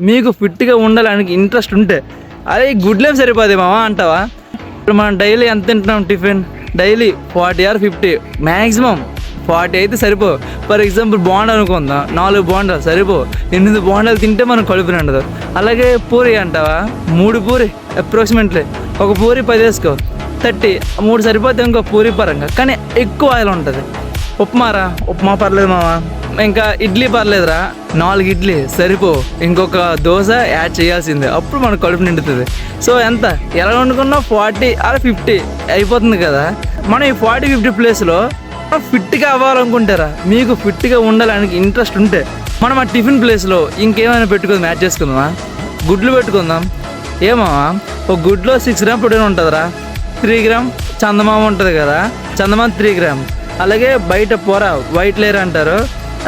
మీకు ఫిట్గా ఉండాలని ఇంట్రెస్ట్ ఉంటే అదే గుడ్లేం సరిపోదు మావా అంటావా? ఇప్పుడు మనం డైలీ ఎంత తింటున్నాం టిఫిన్? డైలీ 40 or 50, మ్యాక్సిమం 40 అయితే సరిపో. ఫర్ ఎగ్జాంపుల్ బోండా అనుకుందాం, 4 బోండాలు సరిపో. 8 బోండాలు తింటే మనం కడుపు నిండదు. అలాగే పూరి అంటావా, 3 పూరి అప్రాక్సిమేట్లీ, ఒక పూరి 10 వేసుకో, 30, 3 సరిపోతే ఇంకో పూరి పరంగా. కానీ ఎక్కువ ఆయిల్ ఉంటుంది. ఉప్మా పర్లేదు మావా, ఇంకా ఇడ్లీ పర్లేదురా, 4 ఇడ్లీ సరిపో, ఇంకొక దోశ యాడ్ చేయాల్సిందే, అప్పుడు మనకు కడుపు నిండుతుంది. సో ఎంత ఎలా వండుకున్నా 40 or 50 అయిపోతుంది కదా. మనం ఈ 40-50 ప్లేస్లో ఫిట్గా అవ్వాలనుకుంటారా? మీకు ఫిట్గా ఉండాలని ఇంట్రెస్ట్ ఉంటే మనం ఆ టిఫిన్ ప్లేస్లో ఇంకేమైనా పెట్టుకుందాం, యాడ్ చేసుకుందామా? గుడ్లు పెట్టుకుందాం. ఏమావా, ఒక గుడ్లో 6 grams ప్రోటీన్ ఉంటుందిరా, 3 grams చందమామ ఉంటుంది కదా, చందమామ 3 grams. అలాగే బయట పొర వైట్ లేయర్ అంటారు,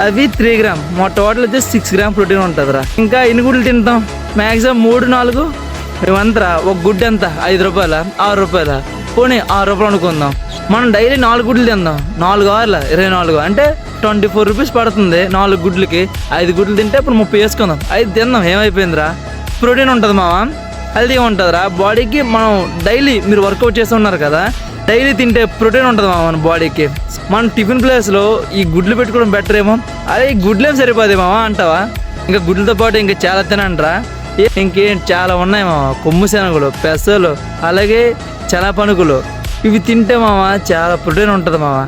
అవి 3 grams. మా టోటల్ వచ్చేసి 6 grams ప్రోటీన్ ఉంటుందిరా. ఇంకా ఎన్ని గుడ్లు తింటాం? మ్యాక్సిమం 3-4 ఇవంతరా. ఒక గుడ్డు ఎంత? 5 రూపాయల, 6 రూపాయల, పోనీ 6 రూపాయలు అనుకుందాం. మనం డైలీ 4 గుడ్లు తిందాం, 4 hours 24 అంటే 24 rupees పడుతుంది 4 గుడ్లకి. 5 గుడ్లు తింటే ఇప్పుడు 30 వేసుకుందాం. 5 తిందాం, ఏమైపోయిందిరా? ప్రోటీన్ ఉంటుంది మావా, హెల్తీగా ఉంటుందిరా బాడీకి. మనం డైలీ మీరు వర్కౌట్ చేస్తూ ఉన్నారు కదా, డైలీ తింటే ప్రోటీన్ ఉంటుంది మా మన బాడీకి. మన టిఫిన్ ప్లేస్లో ఈ గుడ్లు పెట్టుకోవడం బెటర్ ఏమో. అదే ఈ గుడ్లేం సరిపోదు మావా అంటావా? ఇంకా గుడ్లతో పాటు ఇంకా చాలా తినంటారా? ఇంకేం చాలా ఉన్నాయి మావా, కొమ్ము శనగలు, పెసలు, అలాగే చనపనుకులు, ఇవి తింటే మావా చాలా ప్రోటీన్ ఉంటుంది మావా.